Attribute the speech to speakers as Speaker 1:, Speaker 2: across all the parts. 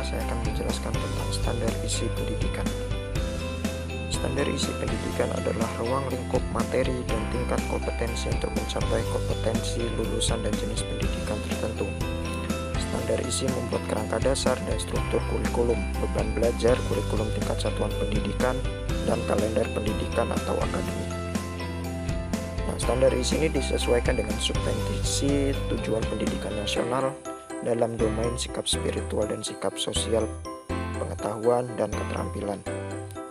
Speaker 1: saya akan menjelaskan tentang standar isi pendidikan. Standar isi pendidikan adalah ruang lingkup materi dan tingkat kompetensi untuk mencapai kompetensi lulusan dan jenis pendidikan tertentu. Standar isi membuat kerangka dasar dan struktur kurikulum, beban belajar, kurikulum tingkat satuan pendidikan, dan kalender pendidikan atau akademik. Nah, standar isi ini disesuaikan dengan subvensi tujuan pendidikan nasional dalam domain sikap spiritual dan sikap sosial, pengetahuan, dan keterampilan.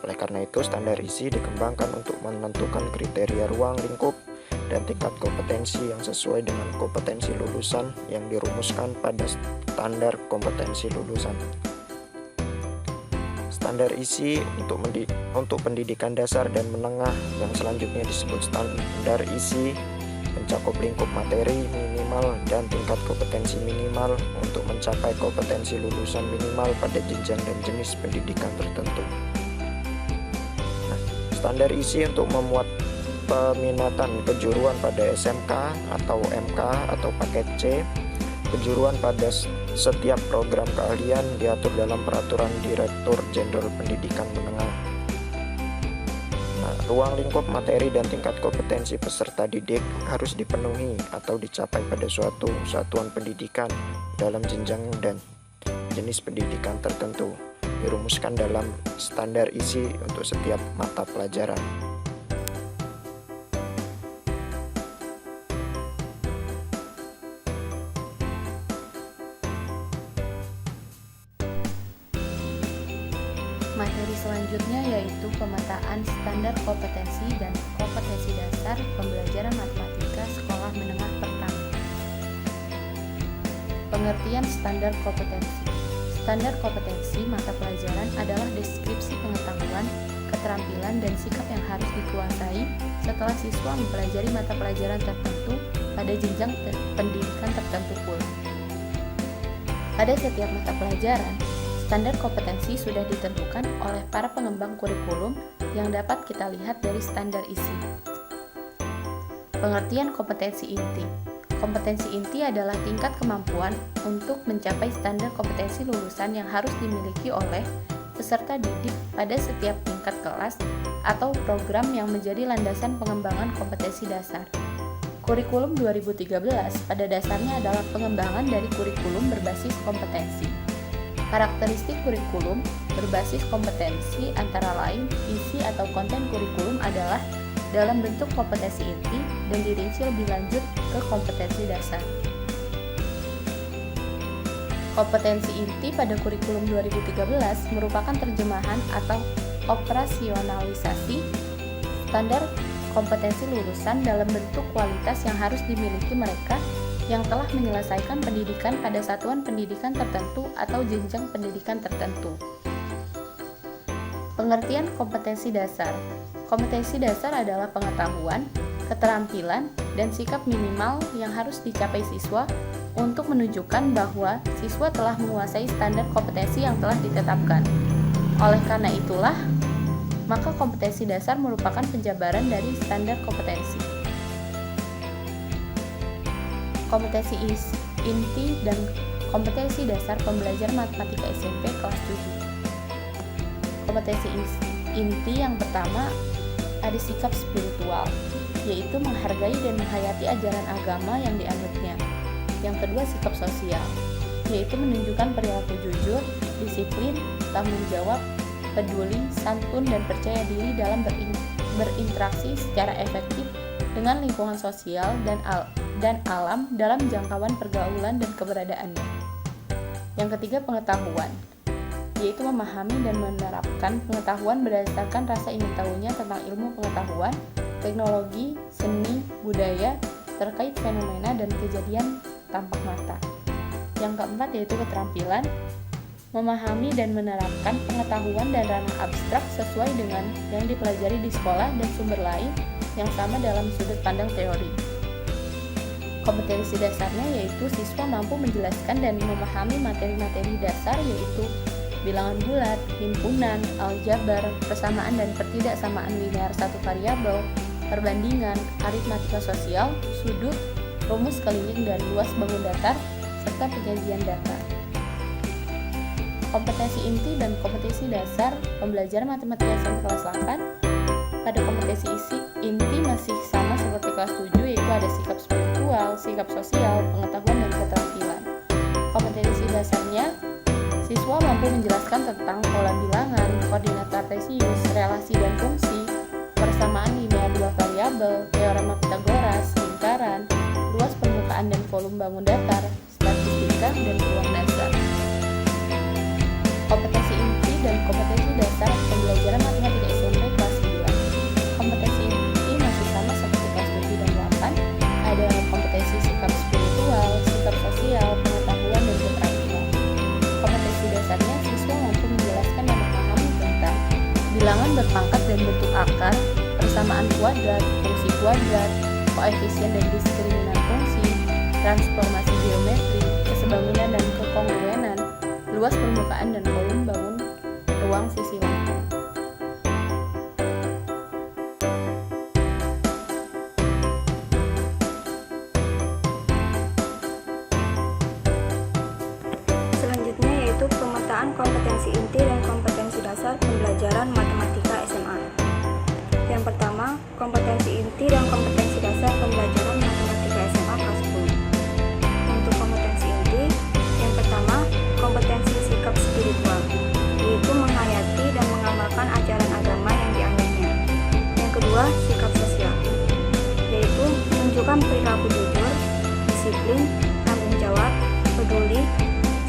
Speaker 1: Oleh karena itu, standar isi dikembangkan untuk menentukan kriteria ruang lingkup dan tingkat kompetensi yang sesuai dengan kompetensi lulusan yang dirumuskan pada standar kompetensi lulusan. Standar isi untuk pendidikan dasar dan menengah yang selanjutnya disebut standar isi mencakup lingkup materi minimal dan tingkat kompetensi minimal untuk mencapai kompetensi lulusan minimal pada jenjang dan jenis pendidikan tertentu. Standar isi untuk memuat peminatan kejuruan pada SMK atau MK atau paket C. Kejuruan pada setiap program keahlian diatur dalam Peraturan Direktur Jenderal Pendidikan Menengah. Nah, ruang lingkup materi dan tingkat kompetensi peserta didik harus dipenuhi atau dicapai pada suatu satuan pendidikan dalam jenjang dan jenis pendidikan tertentu, dirumuskan dalam standar isi untuk setiap mata pelajaran.
Speaker 2: Materi selanjutnya yaitu pemetaan standar kompetensi dan kompetensi dasar pembelajaran matematika sekolah menengah pertama. Pengertian standar kompetensi. Standar kompetensi mata pelajaran adalah deskripsi pengetahuan, keterampilan, dan sikap yang harus dikuasai setelah siswa mempelajari mata pelajaran tertentu pada jenjang pendidikan tertentu pula. Pada setiap mata pelajaran, standar kompetensi sudah ditentukan oleh para pengembang kurikulum yang dapat kita lihat dari standar isi. Pengertian kompetensi inti. Kompetensi inti adalah tingkat kemampuan untuk mencapai standar kompetensi lulusan yang harus dimiliki oleh peserta didik pada setiap tingkat kelas atau program yang menjadi landasan pengembangan kompetensi dasar. Kurikulum 2013 pada dasarnya adalah pengembangan dari kurikulum berbasis kompetensi. Karakteristik kurikulum berbasis kompetensi antara lain isi atau konten kurikulum adalah dalam bentuk kompetensi inti dan dirinci lebih lanjut ke kompetensi dasar. Kompetensi inti pada kurikulum 2013 merupakan terjemahan atau operasionalisasi standar kompetensi lulusan dalam bentuk kualitas yang harus dimiliki mereka yang telah menyelesaikan pendidikan pada satuan pendidikan tertentu atau jenjang pendidikan tertentu. Pengertian kompetensi dasar. Kompetensi dasar adalah pengetahuan, keterampilan, dan sikap minimal yang harus dicapai siswa untuk menunjukkan bahwa siswa telah menguasai standar kompetensi yang telah ditetapkan. Oleh karena itulah, maka kompetensi dasar merupakan penjabaran dari standar kompetensi. Kompetensi inti dan kompetensi dasar pembelajaran matematika SMP kelas 7. Kompetensi inti yang pertama ada sikap spiritual, yaitu menghargai dan menghayati ajaran agama yang dianutnya. Yang kedua sikap sosial, yaitu menunjukkan perilaku jujur, disiplin, tanggung jawab, peduli, santun, dan percaya diri dalam berinteraksi secara efektif dengan lingkungan sosial dan alam dalam jangkauan pergaulan dan keberadaannya. Yang ketiga pengetahuan, yaitu memahami dan menerapkan pengetahuan berdasarkan rasa ingin tahunya tentang ilmu pengetahuan, teknologi, seni, budaya, terkait fenomena dan kejadian tampak mata. Yang keempat yaitu keterampilan, memahami dan menerapkan pengetahuan dan ranah abstrak sesuai dengan yang dipelajari di sekolah dan sumber lain yang sama dalam sudut pandang teori. Kompetensi dasarnya yaitu siswa mampu menjelaskan dan memahami materi-materi dasar yaitu bilangan bulat, himpunan, aljabar, persamaan dan pertidaksamaan linear satu variabel, perbandingan, aritmatika sosial, sudut, rumus keliling dan luas bangun datar, serta penyajian data. Kompetensi inti dan kompetensi dasar pembelajaran matematika SMP kelas 8. Pada kompetensi inti masih sama seperti kelas 7, yaitu ada sikap spiritual, sikap sosial, pengetahuan, dan keterampilan. Kompetensi dasarnya, siswa mampu menjelaskan tentang pola bilangan, koordinat kartesius, relasi dan fungsi, persamaan linear dua variabel, teorema Pythagoras, lingkaran, luas permukaan dan volume bangun datar, statistika, dan ruang dasar. Kompetensi inti dan kompetensi dasar pembelajaran matematika SMP kelas 9. Kompetensi inti masih sama seperti kelas 7 dan 8. Ada kompetensi sikap spiritual, sikap sosial, pengetahuan, dan keterampilan. Kompetensi dasarnya, siswa mampu menjelaskan dan memahami tentang bilangan berpangkat dan bentuk akar, persamaan kuadrat, fungsi kuadrat, koefisien dan diskriminan fungsi, transformasi geometri, kesebangunan dan kekongruenan, luas permukaan dan volume bangun ruang sisi lampu.
Speaker 3: Selanjutnya yaitu pemetaan kompetensi inti dan kompetensi dasar pembelajaran matematika SMA. Yang pertama, kompetensi inti dan kompetensi dasar pembelajaran matematika SMA kelas 10. Untuk kompetensi inti, yang pertama, kompetensi sikap spiritual, yaitu menghayati dan mengamalkan ajaran agama yang dianutnya. Yang kedua, sikap sosial, yaitu menunjukkan perilaku jujur, disiplin, tanggung jawab, peduli,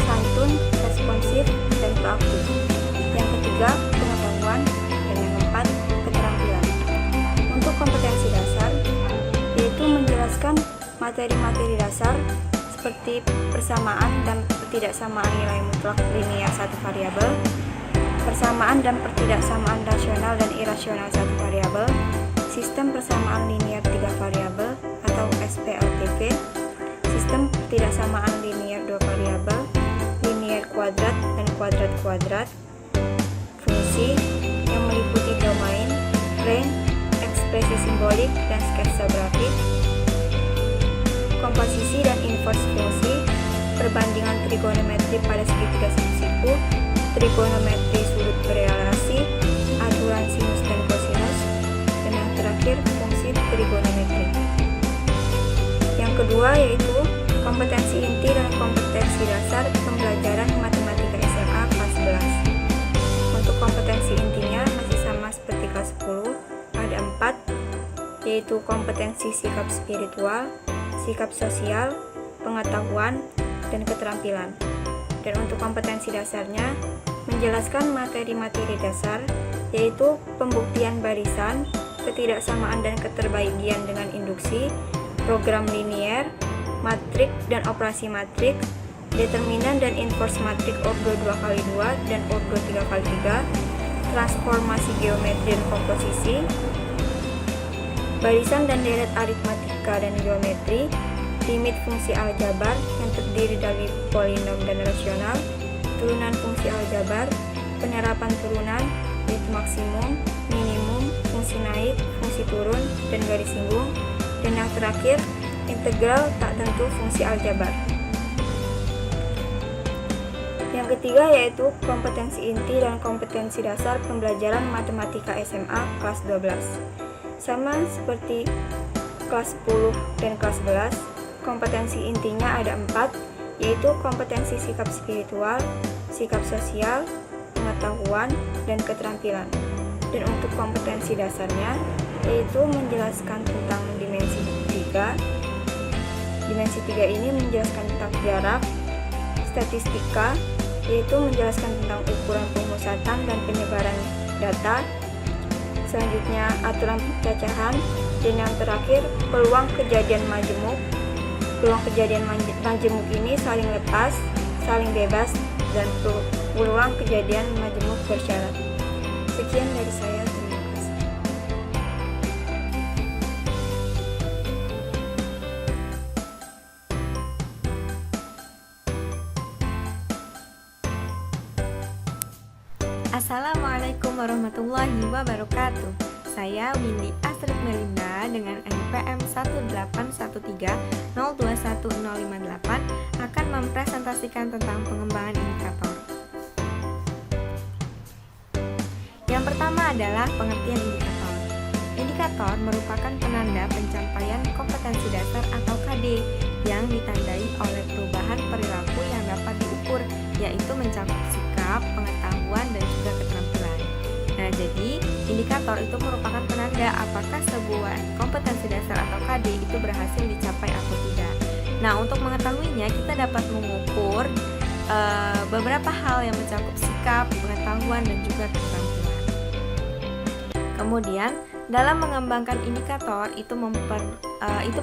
Speaker 3: santun, responsif, dan proaktif. Yang ketiga, pengetahuan, dan yang keempat, keterampilan. Untuk kompetensi dasar, yaitu menjelaskan materi-materi dasar seperti persamaan dan pertidaksamaan nilai mutlak linear satu variabel, persamaan dan pertidaksamaan rasional dan irasional satu variabel, sistem persamaan linear tiga variabel atau SPLTV, sistem pertidaksamaan linear dua variabel, linear kuadrat dan kuadrat-kuadrat, fungsi yang meliputi domain, range, ekspresi simbolik, dan sketsa grafik, komposisi dan inverse fungsi, perbandingan trigonometri pada segitiga siku-siku, trigonometri sudut berelasi, aturan sinus dan kosinus, dan yang terakhir fungsi trigonometri. Yang kedua yaitu kompetensi inti dan kompetensi dasar pembelajaran matematika SMA kelas 11. Untuk kompetensi intinya masih sama seperti kelas 10, ada 4, yaitu kompetensi sikap spiritual, sikap sosial, pengetahuan, dan keterampilan. Dan untuk kompetensi dasarnya, menjelaskan materi-materi dasar, yaitu pembuktian barisan, ketidaksamaan dan keterbagian dengan induksi, program linier, matrik dan operasi matrik, determinan dan inverse matrik ordo 2x2 dan ordo 3x3, transformasi geometri dan komposisi, barisan dan deret aritmatika dan geometri, limit fungsi aljabar yang terdiri dari polinom dan rasional, turunan fungsi aljabar, penerapan turunan, yaitu maksimum, minimum, fungsi naik, fungsi turun, dan garis singgung, dan yang terakhir, integral tak tentu fungsi aljabar. Yang ketiga yaitu kompetensi inti dan kompetensi dasar pembelajaran matematika SMA kelas 12. Sama seperti kelas 10 dan kelas 11, kompetensi intinya ada 4, yaitu kompetensi sikap spiritual, sikap sosial, pengetahuan, dan keterampilan. Dan untuk kompetensi dasarnya, yaitu menjelaskan tentang dimensi 3. Dimensi 3 ini menjelaskan tentang jarak, statistika, yaitu menjelaskan tentang ukuran pemusatan dan penyebaran data, selanjutnya aturan perpecahan, dan yang terakhir peluang kejadian majemuk. Peluang kejadian majemuk ini saling lepas, saling bebas, dan peluang kejadian majemuk bersyarat. Sekian dari saya, terima kasih.
Speaker 4: Assalamualaikum warahmatullahi wabarakatuh. Saya Windy Astrid Melinda dengan NPM 18130210058 akan mempresentasikan tentang pengembangan indikator. Yang pertama adalah pengertian indikator. Indikator merupakan penanda pencapaian kompetensi dasar atau KD yang ditandai oleh perubahan perilaku yang dapat diukur, yaitu mencakup sikap, pengetahuan, dan juga keterampilan. Nah, jadi indikator itu merupakan penanda apakah sebuah kompetensi dasar atau KD itu berhasil dicapai atau tidak. Nah, untuk mengetahuinya kita dapat mengukur beberapa hal yang mencakup sikap, pengetahuan, dan juga keterampilan. Kemudian, dalam mengembangkan indikator itu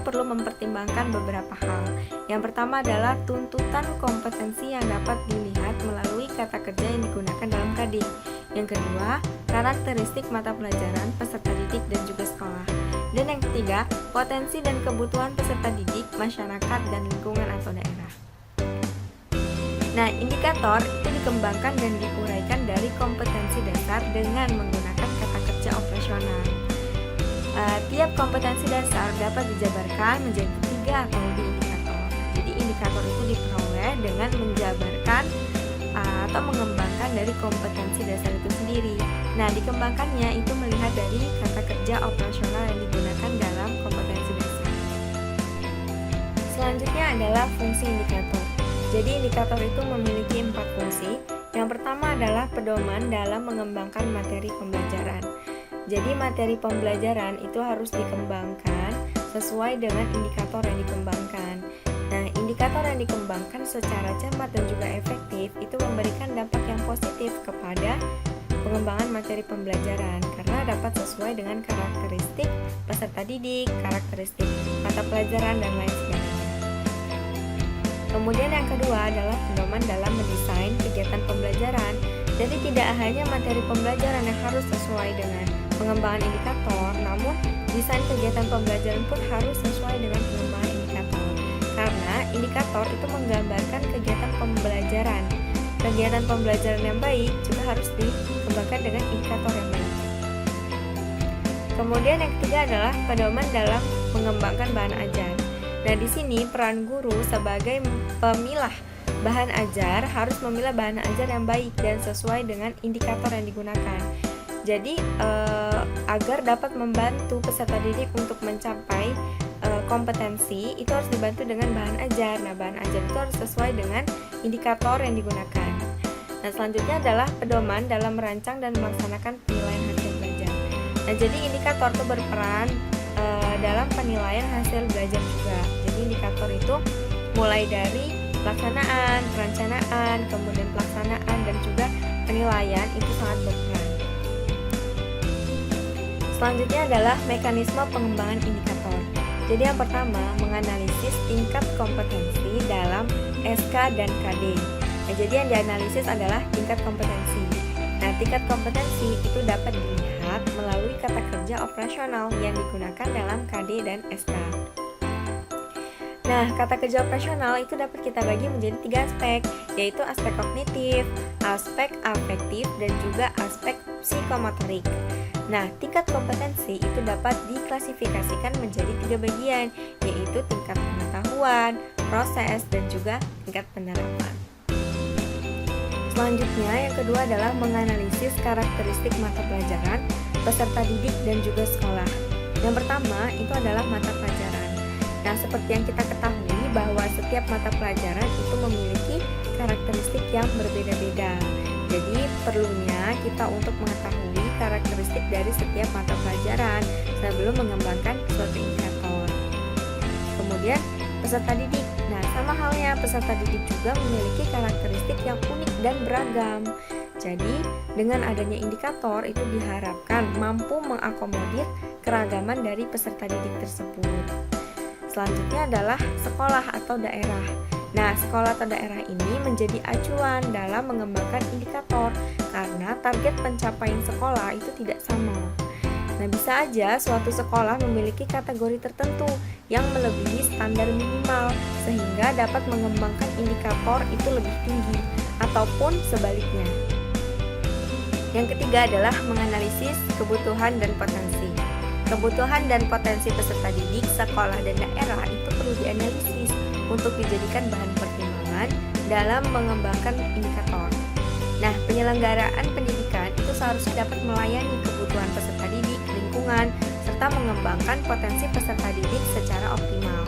Speaker 4: perlu mempertimbangkan beberapa hal. Yang pertama adalah tuntutan kompetensi yang dapat dilihat melalui kata kerja yang digunakan dalam KD. Yang kedua, karakteristik mata pelajaran, peserta didik, dan juga sekolah. Dan yang ketiga, potensi dan kebutuhan peserta didik, masyarakat, dan lingkungan atau daerah. Nah, indikator itu dikembangkan dan diuraikan dari kompetensi dasar dengan menggunakan kata kerja operasional. Tiap kompetensi dasar dapat dijabarkan menjadi 3 atau lebih indikator. Jadi indikator itu diperoleh dengan menjabarkan atau mengembangkan dari kompetensi dasar itu sendiri. Nah, dikembangkannya itu melihat dari kata kerja operasional yang digunakan dalam kompetensi dasar. Selanjutnya adalah fungsi indikator. Jadi indikator itu memiliki 4 fungsi. Yang pertama adalah pedoman dalam mengembangkan materi pembelajaran. Jadi materi pembelajaran itu harus dikembangkan sesuai dengan indikator yang dikembangkan. Nah, indikator yang dikembangkan secara cermat dan juga efektif itu memberikan dampak yang positif kepada pengembangan materi pembelajaran karena dapat sesuai dengan karakteristik peserta didik, karakteristik mata pelajaran, dan lain sebagainya. Kemudian yang kedua adalah pedoman dalam mendesain kegiatan pembelajaran. Jadi tidak hanya materi pembelajaran yang harus sesuai dengan pengembangan indikator, namun desain kegiatan pembelajaran pun harus sesuai dengan pengembangan indikator. Karena indikator itu menggambarkan kegiatan pembelajaran. Kegiatan pembelajaran yang baik juga harus dikembangkan dengan indikator yang baik. Kemudian yang ketiga adalah pedoman dalam mengembangkan bahan ajar. Nah, di sini peran guru sebagai pemilah bahan ajar harus memilah bahan ajar yang baik dan sesuai dengan indikator yang digunakan. Jadi agar dapat membantu peserta didik untuk mencapai kompetensi itu harus dibantu dengan bahan ajar. Nah, bahan ajar itu harus sesuai dengan indikator yang digunakan. Nah, selanjutnya adalah pedoman dalam merancang dan melaksanakan penilaian hasil belajar. Nah, jadi indikator itu berperan dalam penilaian hasil belajar juga. Jadi indikator itu mulai dari pelaksanaan, perencanaan, kemudian pelaksanaan, dan juga penilaian itu sangat berperan. Selanjutnya adalah mekanisme pengembangan indikator. Jadi yang pertama, menganalisis tingkat kompetensi dalam SK dan KD. Nah, jadi yang dianalisis adalah tingkat kompetensi. Nah, tingkat kompetensi itu dapat dilihat melalui kata kerja operasional yang digunakan dalam KD dan SK. Nah, kata kerja operasional itu dapat kita bagi menjadi 3 aspek, yaitu aspek kognitif, aspek afektif, dan juga aspek psikomotorik. Nah, tingkat kompetensi itu dapat diklasifikasikan menjadi 3 bagian, yaitu tingkat pengetahuan, proses, dan juga tingkat penerapan. Selanjutnya, yang kedua adalah menganalisis karakteristik mata pelajaran, peserta didik, dan juga sekolah. Yang pertama, itu adalah mata pelajaran. Nah, seperti yang kita ketahui bahwa setiap mata pelajaran itu memiliki karakteristik yang berbeda-beda. Jadi, perlunya kita untuk mengetahui karakteristik dari setiap mata pelajaran sebelum mengembangkan suatu indikator. Kemudian, peserta didik. Nah, sama halnya peserta didik juga memiliki karakteristik yang unik dan beragam. Jadi, dengan adanya indikator itu diharapkan mampu mengakomodir keragaman dari peserta didik tersebut. Selanjutnya adalah sekolah atau daerah. Nah, sekolah atau daerah ini menjadi acuan dalam mengembangkan indikator karena target pencapaian sekolah itu tidak sama. Nah, bisa aja suatu sekolah memiliki kategori tertentu yang melebihi standar minimal sehingga dapat mengembangkan indikator itu lebih tinggi ataupun sebaliknya. Yang ketiga adalah menganalisis kebutuhan dan potensi. Kebutuhan dan potensi peserta didik, sekolah, dan daerah itu perlu dianalisis untuk dijadikan bahan pertimbangan dalam mengembangkan indikator. Nah, penyelenggaraan pendidikan itu seharusnya dapat melayani kebutuhan peserta didik, lingkungan, serta mengembangkan potensi peserta didik secara optimal.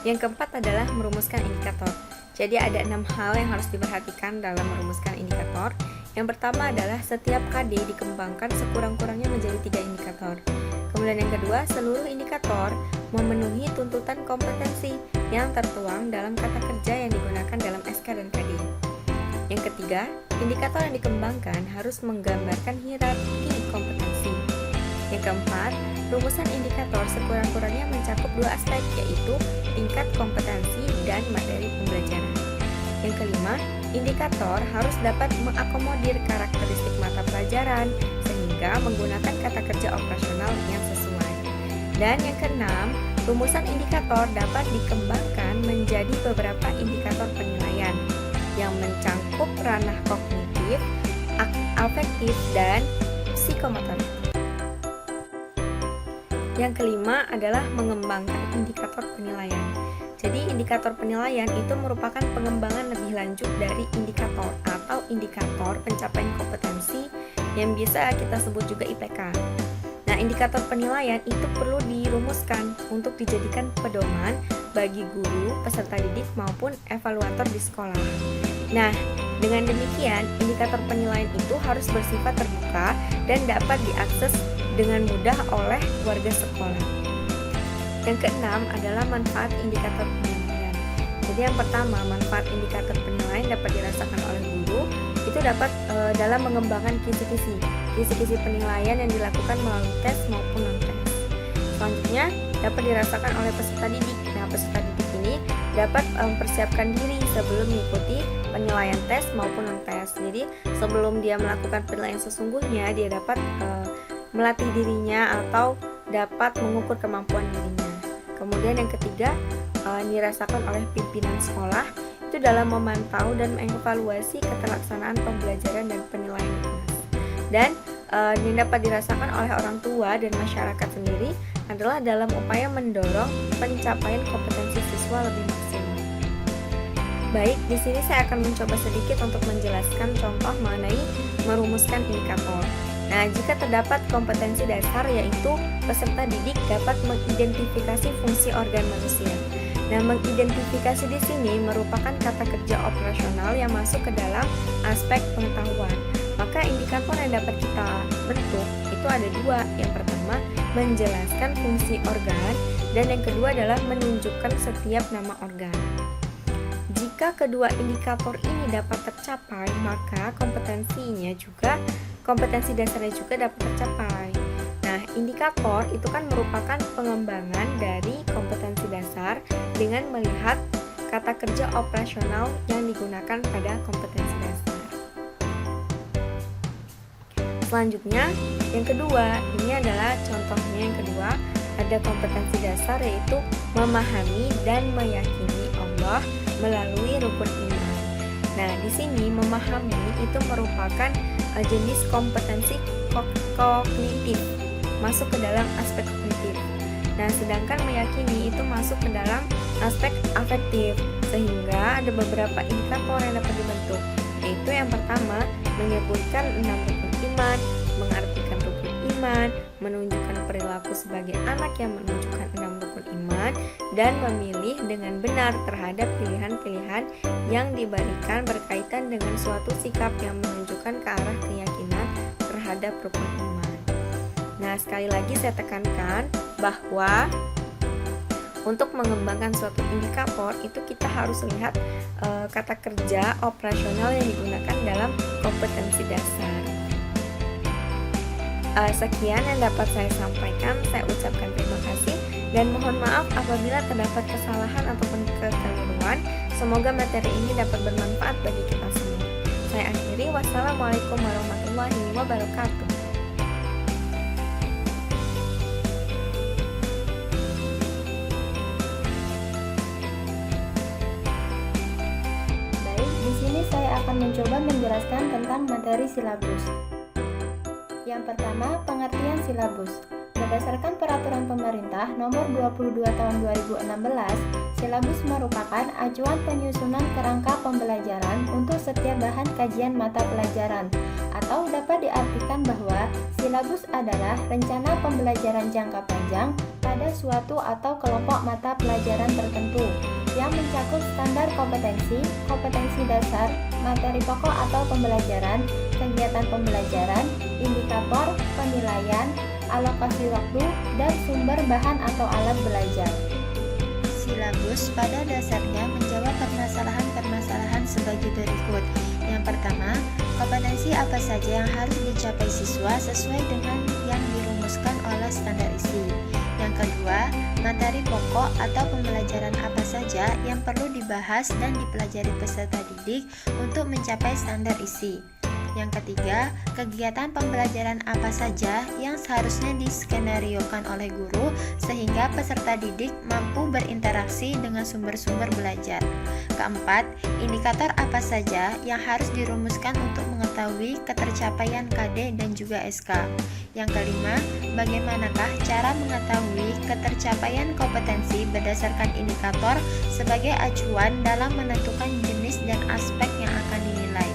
Speaker 4: Yang keempat adalah merumuskan indikator. Jadi ada 6 hal yang harus diperhatikan dalam merumuskan indikator. Yang pertama adalah setiap KD dikembangkan sekurang-kurangnya menjadi 3 indikator. Kemudian yang kedua, seluruh indikator memenuhi tuntutan kompetensi yang tertuang dalam kata kerja yang digunakan dalam SK dan KD. Yang ketiga, indikator yang dikembangkan harus menggambarkan hierarki kompetensi. Yang keempat, rumusan indikator sekurang-kurangnya mencakup 2 aspek, yaitu tingkat kompetensi dan materi pembelajaran. Yang kelima, indikator harus dapat mengakomodir karakteristik mata pelajaran sehingga menggunakan kata kerja operasional yang sesuai. Dan yang keenam, rumusan indikator dapat dikembangkan menjadi beberapa indikator penilaian yang mencakup ranah kognitif, afektif, dan psikomotorik. Yang kelima adalah mengembangkan indikator penilaian. Jadi indikator penilaian itu merupakan pengembangan lebih lanjut dari indikator atau indikator pencapaian kompetensi yang biasa kita sebut juga IPK. Nah, indikator penilaian itu perlu dirumuskan untuk dijadikan pedoman bagi guru, peserta didik maupun evaluator di sekolah. Nah, dengan demikian indikator penilaian itu harus bersifat terbuka dan dapat diakses dengan mudah oleh warga sekolah. Yang keenam adalah manfaat indikator penilaian. Jadi yang pertama, manfaat indikator penilaian dapat dirasakan oleh guru, itu dapat dalam mengembangkan kisi-kisi penilaian yang dilakukan melalui tes maupun non-tes. Selanjutnya, dapat dirasakan oleh peserta didik. Nah, peserta didik ini dapat mempersiapkan diri sebelum mengikuti penilaian tes maupun non-tes. Jadi, sebelum dia melakukan penilaian sesungguhnya, dia dapat melatih dirinya atau dapat mengukur kemampuan dirinya. Kemudian yang ketiga, dirasakan oleh pimpinan sekolah itu dalam memantau dan mengevaluasi keterlaksanaan pembelajaran dan penilaian di kelas. Dan yang dapat dirasakan oleh orang tua dan masyarakat sendiri adalah dalam upaya mendorong pencapaian kompetensi siswa lebih maksimal. Baik, di sini saya akan mencoba sedikit untuk menjelaskan contoh mengenai merumuskan indikator. Nah, jika terdapat kompetensi dasar, yaitu peserta didik dapat mengidentifikasi fungsi organ manusia. Nah, mengidentifikasi di sini merupakan kata kerja operasional yang masuk ke dalam aspek pengetahuan. Maka indikator yang dapat kita bentuk itu ada 2. Yang pertama, menjelaskan fungsi organ, dan yang kedua adalah menunjukkan setiap nama organ. Jika kedua indikator ini dapat tercapai, maka kompetensi dasarnya juga dapat tercapai. Nah, indikator itu kan merupakan pengembangan dari kompetensi dasar dengan melihat kata kerja operasional yang digunakan pada kompetensi dasar. Selanjutnya, yang kedua, ini adalah contohnya yang kedua, ada kompetensi dasar yaitu memahami dan meyakini Allah melalui rukun iman. Nah, di sini memahami itu merupakan jenis kompetensi kognitif, masuk ke dalam aspek kognitif. Nah, sedangkan meyakini itu masuk ke dalam aspek afektif, sehingga ada beberapa indikator yang dapat dibentuk, yaitu yang pertama, menyebutkan 6 rukun iman, mengartikan rukun iman, menunjukkan perilaku sebagai anak yang menunjukkan 6 rukun iman, dan memilih dengan benar terhadap pilihan-pilihan yang diberikan berkaitan dengan suatu sikap yang menunjukkan ke arah keyakinan terhadap rukun iman. Nah, sekali lagi saya tekankan bahwa untuk mengembangkan suatu indikator itu kita harus lihat kata kerja operasional yang digunakan dalam kompetensi dasar. Sekian yang dapat saya sampaikan. Saya ucapkan terima kasih dan mohon maaf apabila terdapat kesalahan ataupun kekeliruan. Semoga materi ini dapat bermanfaat bagi kita semua. Saya akhiri. Wassalamualaikum warahmatullahi wabarakatuh.
Speaker 3: Baik, di sini saya akan mencoba menjelaskan tentang materi silabus. Yang pertama, pengertian silabus. Berdasarkan Peraturan Pemerintah Nomor 22 Tahun 2016, silabus merupakan acuan penyusunan kerangka pembelajaran untuk setiap bahan kajian mata pelajaran
Speaker 2: atau dapat diartikan bahwa silabus adalah rencana pembelajaran jangka panjang pada suatu atau kelompok mata pelajaran tertentu yang mencakup standar kompetensi, kompetensi dasar, materi pokok atau pembelajaran, kegiatan pembelajaran, indikator, penilaian, alokasi waktu, dan sumber bahan atau alat belajar. Silabus pada dasarnya menjawab permasalahan-permasalahan sebagai berikut. Yang pertama, kompetensi apa saja yang harus dicapai siswa sesuai dengan yang dirumuskan oleh standar isi. Yang kedua, materi pokok atau pembelajaran apa saja yang perlu dibahas dan dipelajari peserta didik untuk mencapai standar isi. Yang ketiga, kegiatan pembelajaran apa saja yang seharusnya diskenariokan oleh guru sehingga peserta didik mampu berinteraksi dengan sumber-sumber belajar. Keempat, indikator apa saja yang harus dirumuskan untuk mengetahui ketercapaian KD dan juga SK. Yang kelima, bagaimanakah cara mengetahui ketercapaian kompetensi berdasarkan indikator sebagai acuan dalam menentukan jenis dan aspek yang akan dinilai.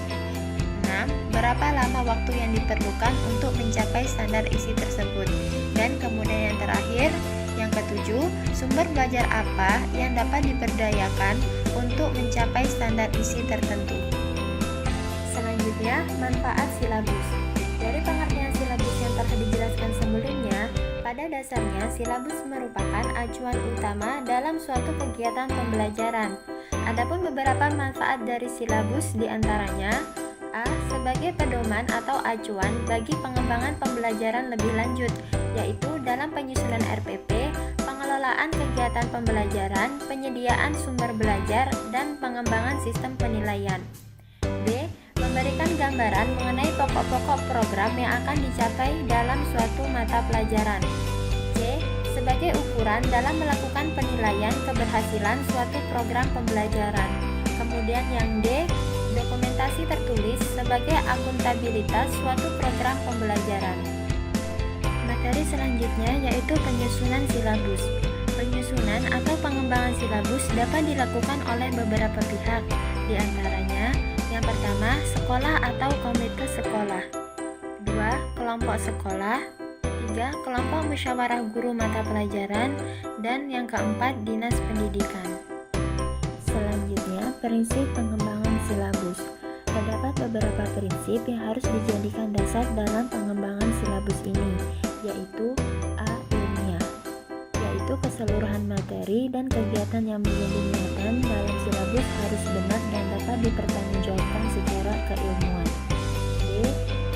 Speaker 2: Berapa lama waktu yang diperlukan untuk mencapai standar isi tersebut. Dan kemudian yang terakhir, yang ketujuh, sumber belajar apa yang dapat diberdayakan untuk mencapai standar isi tertentu. Selanjutnya, manfaat silabus. Dari pengertian silabus yang telah dijelaskan sebelumnya, pada dasarnya silabus merupakan acuan utama dalam suatu kegiatan pembelajaran. Adapun beberapa manfaat dari silabus diantaranya: A. Sebagai pedoman atau acuan bagi pengembangan pembelajaran lebih lanjut, yaitu dalam penyusunan RPP, pengelolaan kegiatan pembelajaran, penyediaan sumber belajar, dan pengembangan sistem penilaian. B. Memberikan gambaran mengenai pokok-pokok program yang akan dicapai dalam suatu mata pelajaran. C. Sebagai ukuran dalam melakukan penilaian keberhasilan suatu program pembelajaran. Kemudian yang D. Dokumentasi tertulis sebagai akuntabilitas suatu program pembelajaran. Materi selanjutnya yaitu penyusunan silabus. Penyusunan atau pengembangan silabus dapat dilakukan oleh beberapa pihak, di antaranya yang pertama, sekolah atau komite sekolah. 2. Kelompok sekolah. 3. Kelompok musyawarah guru mata pelajaran. Dan yang keempat, dinas pendidikan. Selanjutnya, prinsip pengembangan silabus. Terdapat beberapa prinsip yang harus dijadikan dasar dalam pengembangan silabus ini, yaitu A. Ilmiah, yaitu keseluruhan materi dan kegiatan yang menjadi muatan dalam silabus harus benar dan dapat dipertanggungjawabkan secara keilmuan. B.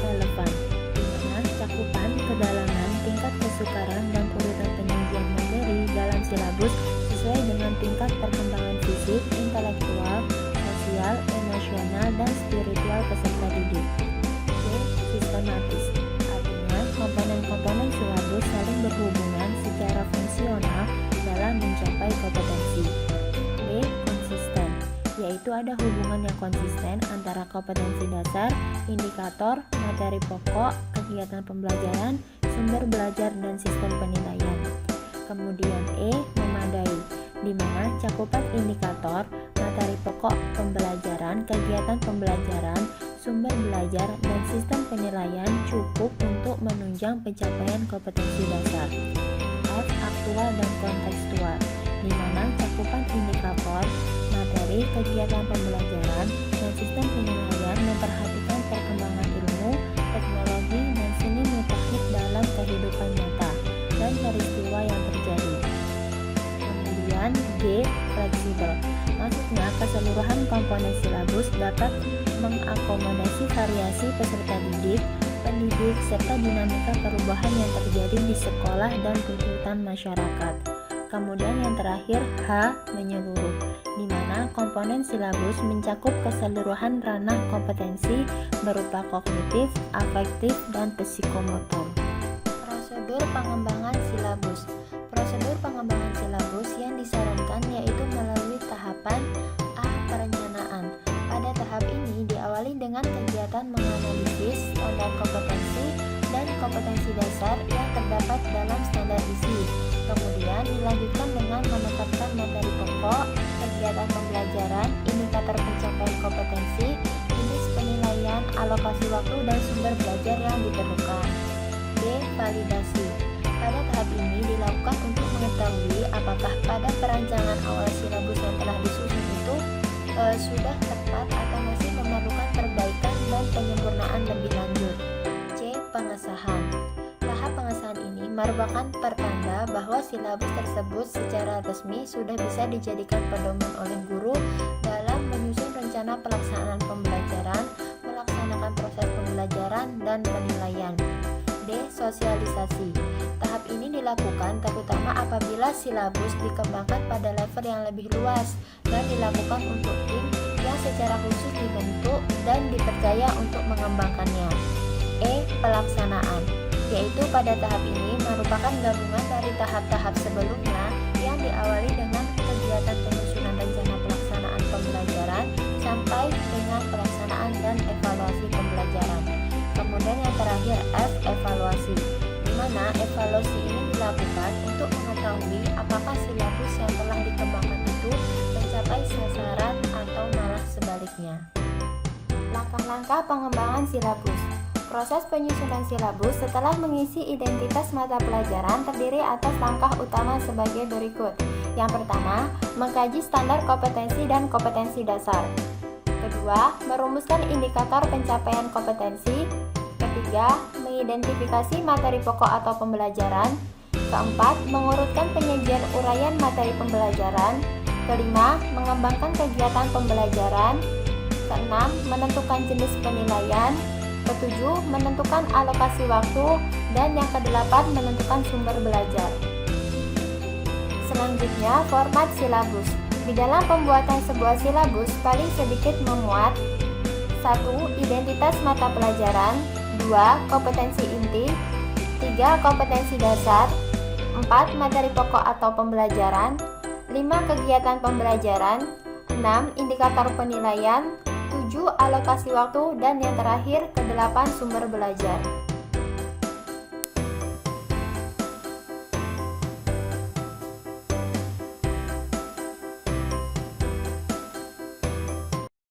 Speaker 2: Relevan, di mana cakupan, kedalaman, tingkat kesukaran, dan urutan penyajian materi dalam silabus sesuai dengan tingkat perkembangan fisik, intelektual, sosial, emosional, dan spiritual peserta didik. C. Sistematis, artinya komponen-komponen silabus saling berhubungan secara fungsional dalam mencapai kompetensi. D. Konsisten, yaitu ada hubungan yang konsisten antara kompetensi dasar, indikator, materi pokok, kegiatan pembelajaran, sumber belajar, dan sistem penilaian. Kemudian E. Memadai, di mana cakupan indikator, materi pokok pembelajaran, kegiatan pembelajaran, sumber belajar, dan sistem penilaian cukup untuk menunjang pencapaian kompetensi dasar. F. Aktual dan kontekstual, di mana cakupan indikator, materi, kegiatan pembelajaran, dan sistem penilaian memperhatikan perkembangan ilmu, teknologi, dan seni mutakhir dalam kehidupan nyata dan peristiwa yang terjadi. Kemudian G. Fleksibel, maksudnya keseluruhan komponen silabus dapat mengakomodasi variasi peserta didik, pendidik, serta dinamika perubahan yang terjadi di sekolah dan tuntutan masyarakat. Kemudian yang terakhir H. Menyeluruh, di mana komponen silabus mencakup keseluruhan ranah kompetensi berupa kognitif, afektif, dan psikomotor. Prosedur pengembangan silabus. Prosedur pengembangan silabus yang disarankan yaitu melalui tahapan A. Perencanaan. Pada tahap ini diawali dengan kegiatan menganalisis standar kompetensi dan kompetensi dasar yang terdapat dalam standar isi. Kemudian dilanjutkan dengan menetapkan materi pokok, kegiatan pembelajaran, indikator pencapaian kompetensi, jenis penilaian, dengan alokasi waktu dan sumber belajar yang diperlukan. D. Validasi. Pada tahap ini dilakukan untuk mengetahui apakah pada perancangan awal silabus yang telah disusun itu sudah tepat atau masih memerlukan perbaikan dan penyempurnaan lebih lanjut. C. Pengesahan. Tahap pengesahan ini merupakan pertanda bahwa silabus tersebut secara resmi sudah bisa dijadikan pedoman oleh guru dalam menyusun rencana pelaksanaan pembelajaran, melaksanakan proses pembelajaran dan penilaian. D. Sosialisasi. Tahap ini dilakukan terutama apabila silabus dikembangkan pada level yang lebih luas dan dilakukan untuk tim yang secara khusus dibentuk dan dipercaya untuk mengembangkannya. E. Pelaksanaan, yaitu pada tahap ini merupakan gabungan dari tahap-tahap sebelumnya yang diawali dengan kegiatan penyusunan rencana pelaksanaan pembelajaran sampai dengan pelaksanaan dan evaluasi pembelajaran. Kemudian yang terakhir F. Evaluasi, di mana evaluasi ini dilakukan untuk mengetahui apakah silabus yang telah dikembangkan itu mencapai sasaran atau malah sebaliknya. Langkah-langkah pengembangan silabus. Proses penyusunan silabus setelah mengisi identitas mata pelajaran terdiri atas langkah utama sebagai berikut. Yang pertama, mengkaji standar kompetensi dan kompetensi dasar. Kedua, merumuskan indikator pencapaian kompetensi. Ketiga, mengidentifikasi materi pokok atau pembelajaran. Keempat, mengurutkan penyajian uraian materi pembelajaran. Kelima, mengembangkan kegiatan pembelajaran. Keenam, menentukan jenis penilaian. Ketujuh, menentukan alokasi waktu. Dan yang kedelapan, menentukan sumber belajar. Selanjutnya, format silabus. Di dalam pembuatan sebuah silabus paling sedikit memuat 1. Identitas mata pelajaran. 2. Kompetensi inti. 3. Kompetensi dasar. 4. Materi pokok atau pembelajaran. 5. Kegiatan pembelajaran. 6. Indikator penilaian. 7. Alokasi waktu. Dan yang terakhir, ke-8 sumber belajar.